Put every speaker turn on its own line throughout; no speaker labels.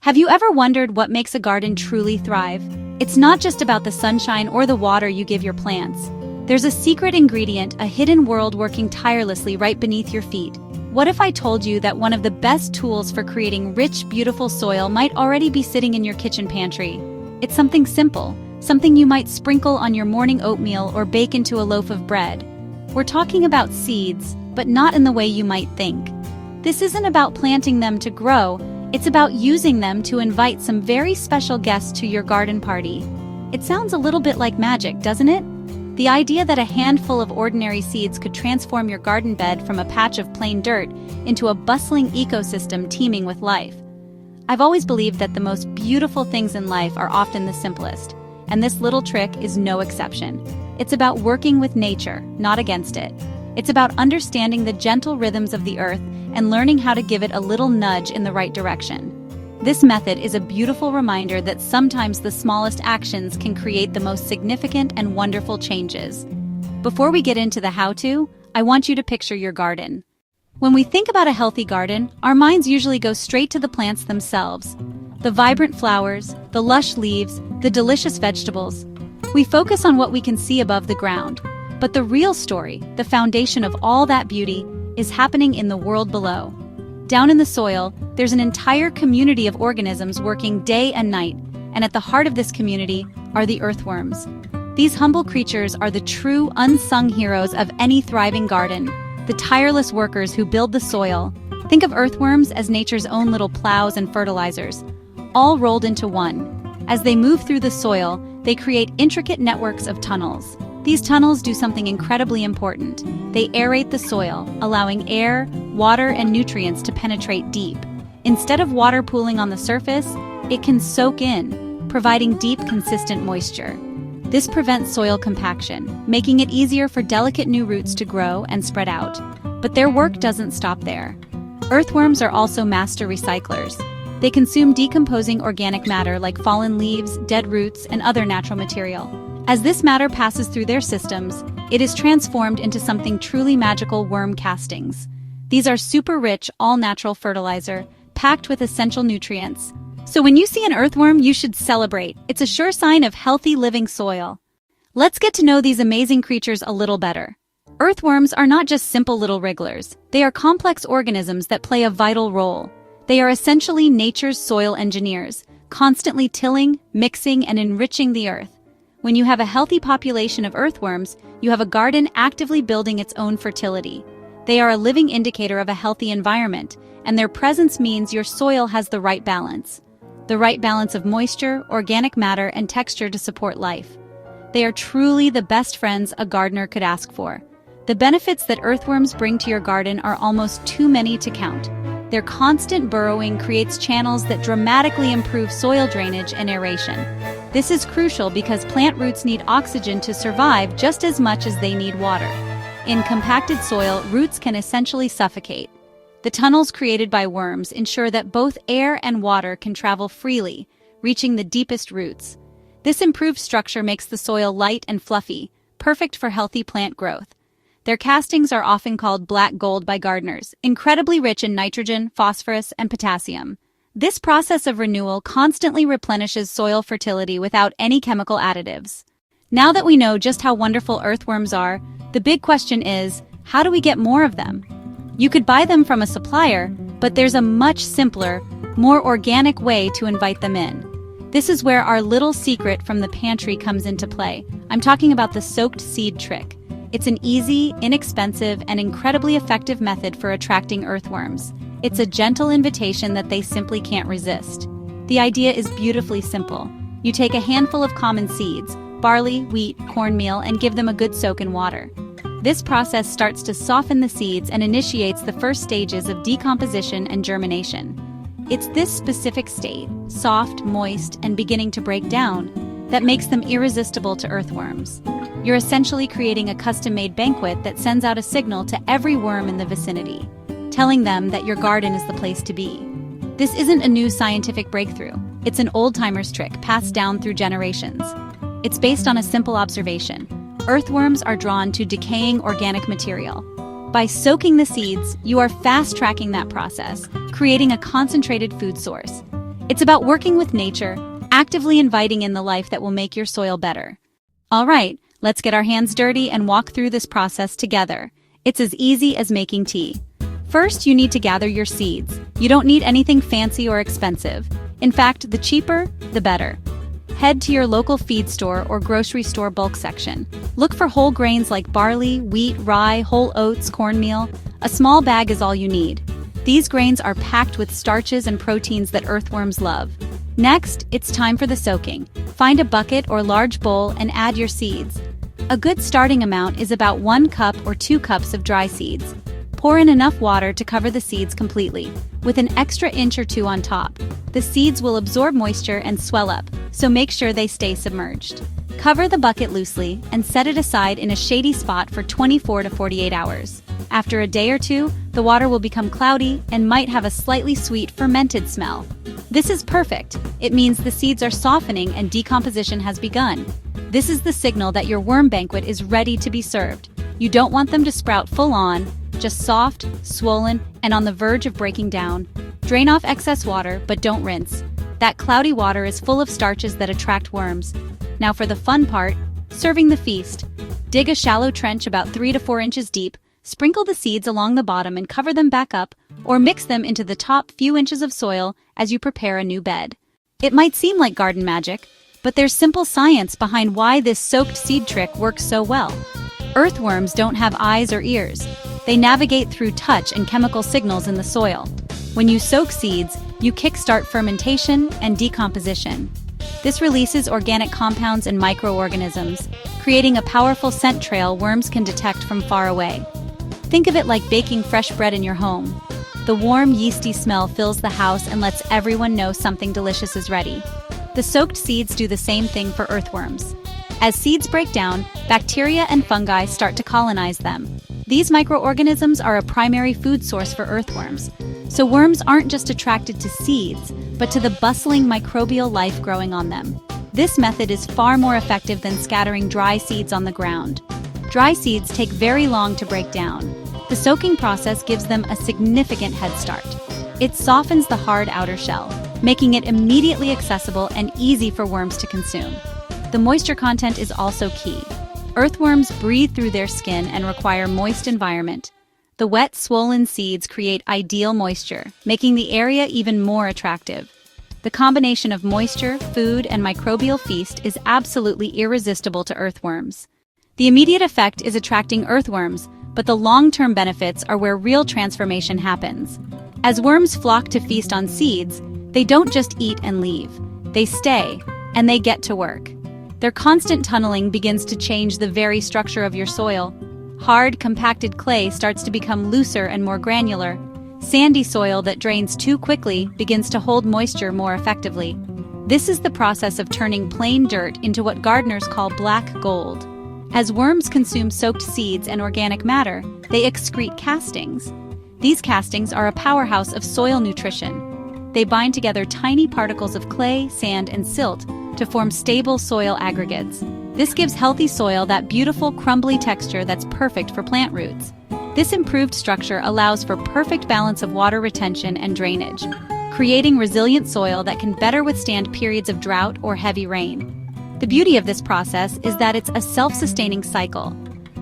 Have you ever wondered what makes a garden truly thrive? It's not just about the sunshine or the water you give your plants. There's a secret ingredient, a hidden world working tirelessly right beneath your feet. What if I told you that one of the best tools for creating rich, beautiful soil might already be sitting in your kitchen pantry? It's something simple, something you might sprinkle on your morning oatmeal or bake into a loaf of bread. We're talking about seeds, but not in the way you might think. This isn't about planting them to grow. It's about using them to invite some very special guests to your garden party. It sounds a little bit like magic, doesn't it? The idea that a handful of ordinary seeds could transform your garden bed from a patch of plain dirt into a bustling ecosystem teeming with life. I've always believed that the most beautiful things in life are often the simplest, and this little trick is no exception. It's about working with nature, not against it. It's about understanding the gentle rhythms of the earth and learning how to give it a little nudge in the right direction. This method is a beautiful reminder that sometimes the smallest actions can create the most significant and wonderful changes. Before we get into the how-to, I want you to picture your garden. When we think about a healthy garden, our minds usually go straight to the plants themselves. The vibrant flowers, the lush leaves, the delicious vegetables. We focus on what we can see above the ground. But the real story, the foundation of all that beauty, is happening in the world below. Down in the soil, there's an entire community of organisms working day and night, and at the heart of this community are the earthworms. These humble creatures are the true unsung heroes of any thriving garden, the tireless workers who build the soil. Think of earthworms as nature's own little plows and fertilizers, all rolled into one. As they move through the soil, they create intricate networks of tunnels. These tunnels do something incredibly important. They aerate the soil, allowing air, water, and nutrients to penetrate deep. Instead of water pooling on the surface, it can soak in, providing deep, consistent moisture. This prevents soil compaction, making it easier for delicate new roots to grow and spread out. But their work doesn't stop there. Earthworms are also master recyclers. They consume decomposing organic matter like fallen leaves, dead roots, and other natural material. As this matter passes through their systems, it is transformed into something truly magical: worm castings. These are super rich, all-natural fertilizer, packed with essential nutrients. So when you see an earthworm, you should celebrate. It's a sure sign of healthy living soil. Let's get to know these amazing creatures a little better. Earthworms are not just simple little wrigglers. They are complex organisms that play a vital role. They are essentially nature's soil engineers, constantly tilling, mixing, and enriching the earth. When you have a healthy population of earthworms, you have a garden actively building its own fertility. They are a living indicator of a healthy environment, and their presence means your soil has the right balance. The right balance of moisture, organic matter, and texture to support life. They are truly the best friends a gardener could ask for. The benefits that earthworms bring to your garden are almost too many to count. Their constant burrowing creates channels that dramatically improve soil drainage and aeration. This is crucial because plant roots need oxygen to survive just as much as they need water. In compacted soil, roots can essentially suffocate. The tunnels created by worms ensure that both air and water can travel freely, reaching the deepest roots. This improved structure makes the soil light and fluffy, perfect for healthy plant growth. Their castings are often called black gold by gardeners, incredibly rich in nitrogen, phosphorus, and potassium. This process of renewal constantly replenishes soil fertility without any chemical additives. Now that we know just how wonderful earthworms are, the big question is, how do we get more of them? You could buy them from a supplier, but there's a much simpler, more organic way to invite them in. This is where our little secret from the pantry comes into play. I'm talking about the soaked seed trick. It's an easy, inexpensive, and incredibly effective method for attracting earthworms. It's a gentle invitation that they simply can't resist. The idea is beautifully simple. You take a handful of common seeds, barley, wheat, cornmeal, and give them a good soak in water. This process starts to soften the seeds and initiates the first stages of decomposition and germination. It's this specific state, soft, moist, and beginning to break down, that makes them irresistible to earthworms. You're essentially creating a custom-made banquet that sends out a signal to every worm in the vicinity, telling them that your garden is the place to be. This isn't a new scientific breakthrough. It's an old-timer's trick passed down through generations. It's based on a simple observation. Earthworms are drawn to decaying organic material. By soaking the seeds, you are fast-tracking that process, creating a concentrated food source. It's about working with nature, actively inviting in the life that will make your soil better. All right, let's get our hands dirty and walk through this process together. It's as easy as making tea. First, you need to gather your seeds. You don't need anything fancy or expensive. In fact, the cheaper, the better. Head to your local feed store or grocery store bulk section. Look for whole grains like barley, wheat, rye, whole oats, cornmeal. A small bag is all you need. These grains are packed with starches and proteins that earthworms love. Next, it's time for the soaking. Find a bucket or large bowl and add your seeds. A good starting amount is about 1 cup or 2 cups of dry seeds. Pour in enough water to cover the seeds completely, with an extra inch or 2 on top. The seeds will absorb moisture and swell up, so make sure they stay submerged. Cover the bucket loosely and set it aside in a shady spot for 24 to 48 hours. After a day or two, the water will become cloudy and might have a slightly sweet fermented smell. This is perfect. It means the seeds are softening and decomposition has begun. This is the signal that your worm banquet is ready to be served. You don't want them to sprout full on, just soft, swollen, and on the verge of breaking down. Drain off excess water, but don't rinse. That cloudy water is full of starches that attract worms. Now for the fun part, serving the feast. Dig a shallow trench about 3 to 4 inches deep, sprinkle the seeds along the bottom and cover them back up, or mix them into the top few inches of soil as you prepare a new bed. It might seem like garden magic, but there's simple science behind why this soaked seed trick works so well. Earthworms don't have eyes or ears. They navigate through touch and chemical signals in the soil. When you soak seeds, you kickstart fermentation and decomposition. This releases organic compounds and microorganisms, creating a powerful scent trail worms can detect from far away. Think of it like baking fresh bread in your home. The warm, yeasty smell fills the house and lets everyone know something delicious is ready. The soaked seeds do the same thing for earthworms. As seeds break down, bacteria and fungi start to colonize them. These microorganisms are a primary food source for earthworms, so worms aren't just attracted to seeds, but to the bustling microbial life growing on them. This method is far more effective than scattering dry seeds on the ground. Dry seeds take very long to break down. The soaking process gives them a significant head start. It softens the hard outer shell, making it immediately accessible and easy for worms to consume. The moisture content is also key. Earthworms breathe through their skin and require moist environment. The wet, swollen seeds create ideal moisture, making the area even more attractive. The combination of moisture, food, and microbial feast is absolutely irresistible to earthworms. The immediate effect is attracting earthworms, but the long-term benefits are where real transformation happens. As worms flock to feast on seeds, they don't just eat and leave. They stay, and they get to work. Their constant tunneling begins to change the very structure of your soil. Hard, compacted clay starts to become looser and more granular. Sandy soil that drains too quickly begins to hold moisture more effectively. This is the process of turning plain dirt into what gardeners call black gold. As worms consume soaked seeds and organic matter, they excrete castings. These castings are a powerhouse of soil nutrition. They bind together tiny particles of clay, sand, and silt to form stable soil aggregates. This gives healthy soil that beautiful, crumbly texture that's perfect for plant roots. This improved structure allows for perfect balance of water retention and drainage, creating resilient soil that can better withstand periods of drought or heavy rain. The beauty of this process is that it's a self-sustaining cycle.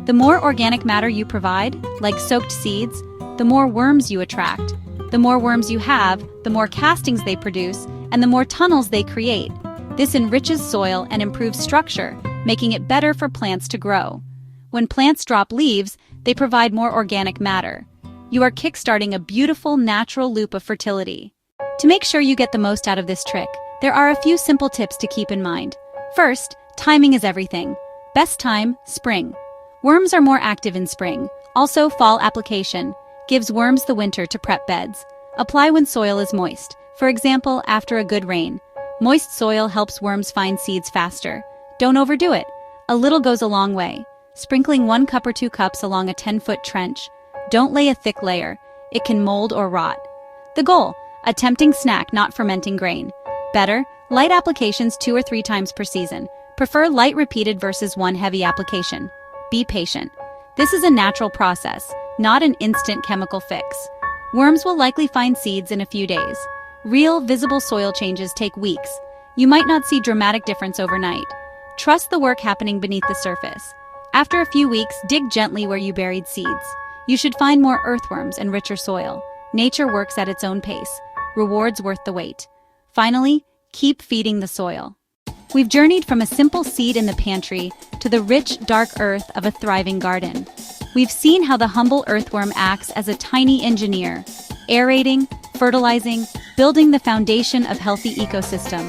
The more organic matter you provide, like soaked seeds, the more worms you attract. The more worms you have, the more castings they produce, and the more tunnels they create. This enriches soil and improves structure, making it better for plants to grow. When plants drop leaves, they provide more organic matter. You are kickstarting a beautiful, natural loop of fertility. To make sure you get the most out of this trick, there are a few simple tips to keep in mind. First, timing is everything. Best time, spring. Worms are more active in spring. Also, fall application gives worms the winter to prep beds. Apply when soil is moist, for example, after a good rain. Moist soil helps worms find seeds faster. Don't overdo it. A little goes a long way. Sprinkling 1 cup or 2 cups along a 10-foot trench. Don't lay a thick layer. It can mold or rot. The goal, a tempting snack, not fermenting grain. Better, light applications 2 or 3 times per season. Prefer light repeated versus one heavy application. Be patient. This is a natural process, not an instant chemical fix. Worms will likely find seeds in a few days. Real, visible soil changes take weeks. You might not see dramatic difference overnight. Trust the work happening beneath the surface. After a few weeks, dig gently where you buried seeds. You should find more earthworms and richer soil. Nature works at its own pace. Rewards worth the wait. Finally, keep feeding the soil. We've journeyed from a simple seed in the pantry to the rich, dark earth of a thriving garden. We've seen how the humble earthworm acts as a tiny engineer, aerating, fertilizing, building the foundation of healthy ecosystem.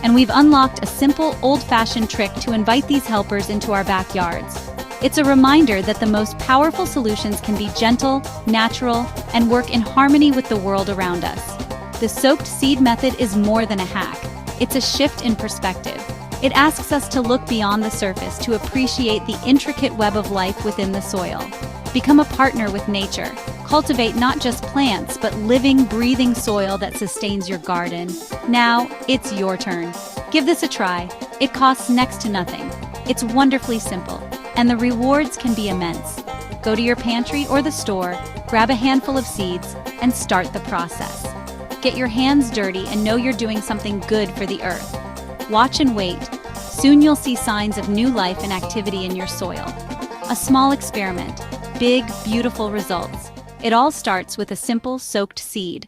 And we've unlocked a simple, old-fashioned trick to invite these helpers into our backyards. It's a reminder that the most powerful solutions can be gentle, natural, and work in harmony with the world around us. The soaked seed method is more than a hack. It's a shift in perspective. It asks us to look beyond the surface to appreciate the intricate web of life within the soil. Become a partner with nature. Cultivate not just plants, but living, breathing soil that sustains your garden. Now, it's your turn. Give this a try. It costs next to nothing. It's wonderfully simple, and the rewards can be immense. Go to your pantry or the store, grab a handful of seeds, and start the process. Get your hands dirty and know you're doing something good for the earth. Watch and wait. Soon you'll see signs of new life and activity in your soil. A small experiment, big, beautiful results. It all starts with a simple soaked seed.